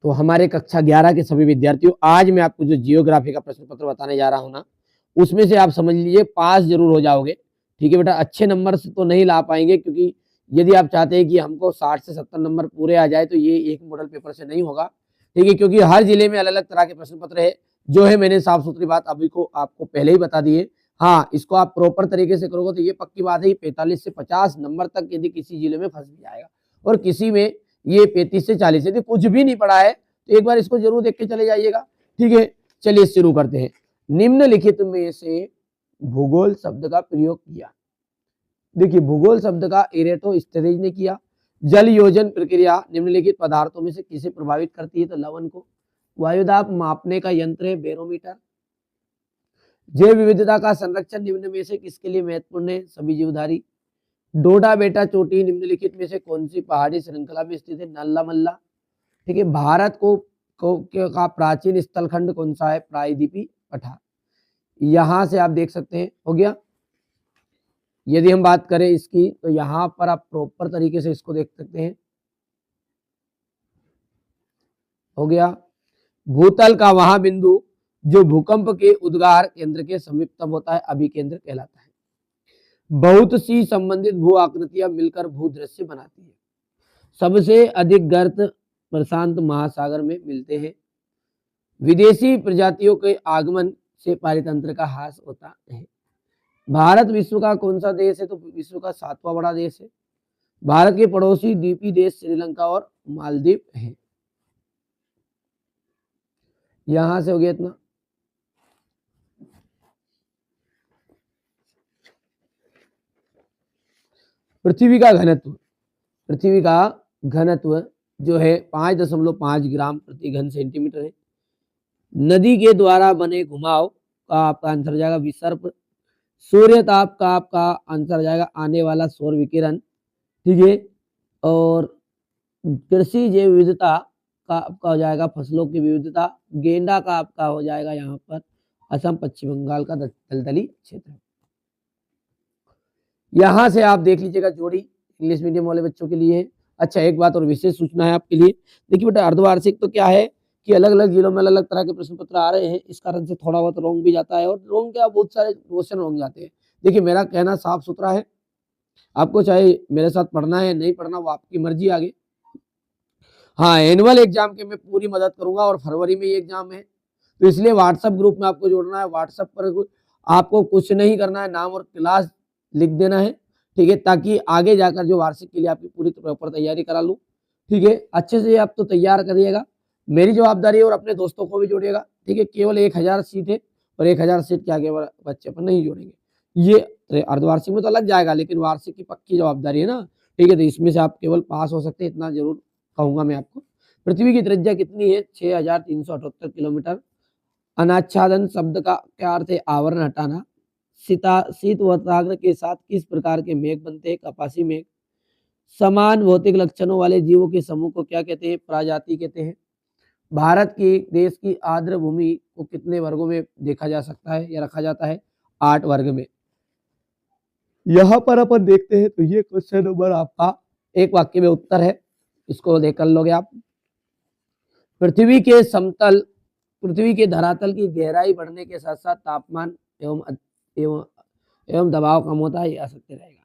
तो हमारे कक्षा 11 के सभी विद्यार्थियों, आज मैं आपको जो जियोग्राफी का प्रश्न पत्र बताने जा रहा हूँ ना, उसमें से आप समझ लीजिए पास जरूर हो जाओगे। ठीक है बेटा, अच्छे नंबर से तो नहीं ला पाएंगे, क्योंकि यदि आप चाहते हैं कि हमको 60 से 70 नंबर पूरे आ जाए तो ये एक मॉडल पेपर से नहीं होगा। ठीक है, क्योंकि हर जिले में अलग अलग तरह के प्रश्न पत्र है। जो है मैंने साफ सुथरी बात अभी को आपको पहले ही बता दी है। हाँ, इसको आप प्रॉपर तरीके से करोगे तो ये पक्की बात है, 45 से 50 नंबर तक यदि किसी जिले में फंस भी जाएगा, और किसी में ये 35 से 40। यदि कुछ भी नहीं पढ़ा है तो एक बार इसको जरूर देख के चले जाइएगा। ठीक है, चलिए शुरू करते हैं। निम्नलिखित में से भूगोल शब्द का प्रयोग किया। देखिए, भूगोल शब्द का एरेटोस्टेरेज ने किया। जल योजन प्रक्रिया निम्नलिखित पदार्थों में से किसे प्रभावित करती है? तो लवण को। वायुदाब मापने का यंत्र है बैरोमीटर। जैव विविधता का संरक्षण निम्न में से किसके लिए महत्वपूर्ण है? सभी जीवधारी। डोडा बेटा चोटी निम्नलिखित में से कौन सी पहाड़ी श्रृंखला में स्थित है? नल्ला मल्ला। ठीक है, भारत का प्राचीन स्थलखंड कौन सा है? प्रायद्वीपीय पठार। यहां से आप देख सकते हैं, हो गया। यदि हम बात करें इसकी, तो यहां पर आप प्रॉपर तरीके से इसको देख सकते हैं, हो गया। भूतल का वहां बिंदु जो भूकंप के उद्गार केंद्र के समीपतम होता है, अभिकेंद्र कहलाता है। बहुत सी संबंधित भू आकृतियां मिलकर भूदृश्य बनाती है। सबसे अधिक गर्त प्रशांत महासागर में मिलते हैं। विदेशी प्रजातियों के आगमन से पारितंत्र का ह्रास होता है। भारत विश्व का कौन सा देश है? तो विश्व का 7वां बड़ा देश है। भारत के पड़ोसी द्वीपी देश श्रीलंका और मालदीव है। यहां से हो गया इतना। पृथ्वी का घनत्व, पृथ्वी का घनत्व जो है 5.5 ग्राम प्रति घन सेंटीमीटर है। नदी के द्वारा बने घुमाव का आपका आंसर जाएगा विसर्प। सूर्य ताप का आपका आंसर जाएगा आने वाला सौर विकिरण। ठीक है, और कृषि जैव विविधता का आपका हो जाएगा फसलों की विविधता। गेंडा का आपका हो जाएगा यहाँ पर असम पश्चिम बंगाल का दलदली क्षेत्र। यहां से आप देख लीजिएगा जोड़ी इंग्लिश मीडियम वाले बच्चों के लिए है। अच्छा, एक बात और विशेष सूचना है आपके लिए। देखिए बेटा, अर्धवार्षिक तो क्या है कि अलग अलग जिलों में अलग अलग तरह के प्रश्न पत्र आ रहे हैं, इस कारण से थोड़ा बहुत रोंग भी जाता है, और रोंग क्या, बहुत सारे क्वेश्चन रोंग जाते हैं। देखिए, मेरा कहना साफ सुथरा है, आपको चाहे मेरे साथ पढ़ना है नहीं पढ़ना वो आपकी मर्जी आगे। हाँ, एनुअल एग्जाम के मैं पूरी मदद करूंगा, और फरवरी में ये एग्जाम है, तो इसलिए व्हाट्सएप ग्रुप में आपको जोड़ना है। व्हाट्सएप पर आपको कुछ नहीं करना है, नाम और क्लास लिख देना है। ठीक है, ताकि आगे जाकर जो वार्षिक के लिए आपकी पूरी प्रॉपर तैयारी करा लूँ। ठीक है, अच्छे से आप तो तैयार करिएगा, मेरी जवाबदारी है, और अपने दोस्तों को भी जोड़िएगा। ठीक है, केवल 1000 सीट है, और 1000 सीट के आगे बच्चे अपन नहीं जोड़ेंगे। ये अर्धवार्षिक में तो लग जाएगा, लेकिन वार्षिक की पक्की जवाबदारी है ना। ठीक है, तो इसमें से आप केवल पास हो सकते हैं, इतना जरूर कहूंगा मैं आपको। पृथ्वी की त्रिज्या कितनी है? 6378 किलोमीटर। अनाच्छादन शब्द का क्या अर्थ है? आवरण हटाना। शीत वातावरण के साथ किस प्रकार के मेघ बनते हैं? कपासी मेघ। समान भौतिक लक्षणों वाले जीवों के समूह को क्या कहते हैं? प्रजाति कहते हैं। भारत की देश की आर्द्र भूमि को कितने वर्गों में देखा जा सकता है या रखा जाता है? 8 वर्ग में। यहाँ पर अपन देखते हैं, तो ये क्वेश्चन नंबर आपका एक वाक्य में उत्तर है, इसको देख कर लोगे आप। पृथ्वी के धरातल की गहराई बढ़ने के साथ साथ तापमान एवं दबाव कम होता है, यह सत्य रहेगा।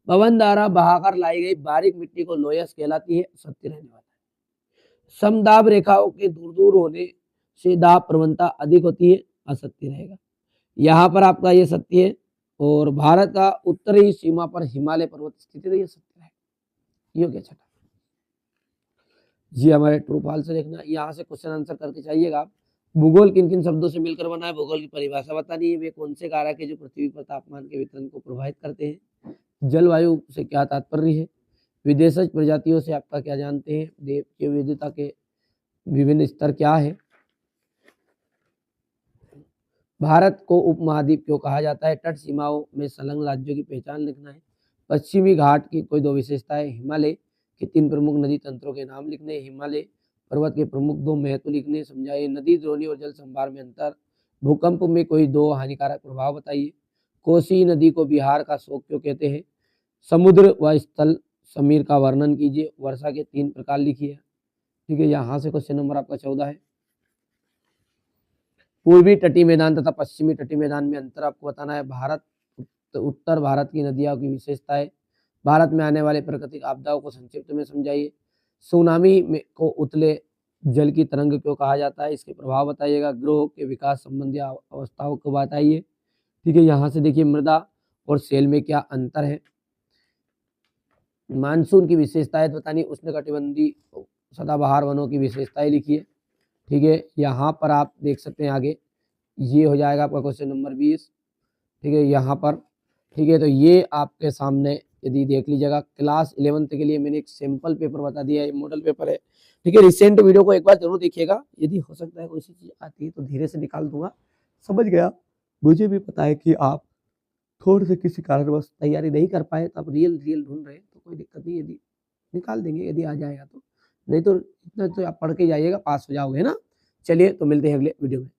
पवन द्वारा बहाकर लाई गई बारीक मिट्टी को लोयस कहलाती है, सत्य रहने वाला है। समदाब रेखाओं के दूर दूर होने से दाब प्रवणता अधिक होती है, असत्य रहेगा। यहाँ पर आपका ये सत्य है। और भारत का उत्तरी सीमा पर हिमालय पर्वत स्थित है, ये सत्य है। ये हो गया छठा। जी, हमारे ट्रू फॉल्स से देखना, यहाँ से क्वेश्चन आंसर करके चाहिएगा। भूगोल किन किन शब्दों से मिलकर बना है? भूगोल की परिभाषा बतानी है। वे कौन से कारक है जो पृथ्वी पर तापमान के वितरण को प्रभावित करते हैं? जलवायु से क्या तात्पर्य है? विदेशज प्रजातियों से आपका क्या जानते हैं? देव की विविधता के विभिन्न स्तर क्या है? भारत को उपमहाद्वीप क्यों कहा जाता है? तट सीमाओं में संलग्न राज्यों की पहचान लिखना है। पश्चिमी घाट की कोई 2 विशेषताएं। हिमालय के 3 प्रमुख नदी तंत्रों के नाम लिखने। हिमालय पर्वत के प्रमुख 2 महत्व लिखने। समझाइए नदी द्रोणी और जल संभार में अंतर। भूकंप में कोई 2 हानिकारक प्रभाव बताइए। कोसी नदी को बिहार का शोक क्यों कहते हैं? समुद्र व स्थल समीर का वर्णन कीजिए। वर्षा के 3 प्रकार लिखिए। ठीक है, यहाँ से क्वेश्चन नंबर आपका 14 है। पूर्वी तटीय मैदान तथा पश्चिमी तटीय मैदान में अंतर आपको बताना है। भारत उत्तर भारत की नदियों की विशेषताएं, भारत में आने वाले प्राकृतिक आपदाओं को संक्षिप्त में समझाइए। सुनामी में को उतले जल की तरंग क्यों कहा जाता है, इसके प्रभाव बताइएगा। ग्रहों के विकास संबंधी अवस्थाओं को बताइए। ठीक है, यहाँ से देखिए मृदा और सेल में क्या अंतर है। मानसून की विशेषताएं बतानी, उष्णकटिबंधीय सदाबहार वनों की विशेषताएं लिखिए। ठीक है, यहाँ पर आप देख सकते हैं आगे, ये हो जाएगा आपका क्वेश्चन नंबर 20। ठीक है, यहाँ पर ठीक है, तो ये आपके सामने यदि देख लीजिएगा, क्लास 11th के लिए मैंने एक सिंपल पेपर बता दिया है, मॉडल पेपर है। ठीक है, रिसेंट वीडियो को एक बार जरूर देखिएगा, यदि हो सकता है कोई सी चीज आती है तो धीरे से निकाल दूंगा, समझ गया। मुझे भी पता है कि आप थोड़े से किसी कारणवश तैयारी नहीं कर पाए, तो आप रियल ढूंढ रहे हैं, तो कोई दिक्कत नहीं, यदि निकाल देंगे यदि आ जाएगा तो, नहीं तो इतना तो आप पढ़ के जाइएगा, पास हो जाओगे, है ना। चलिए, तो मिलते हैं अगले वीडियो में।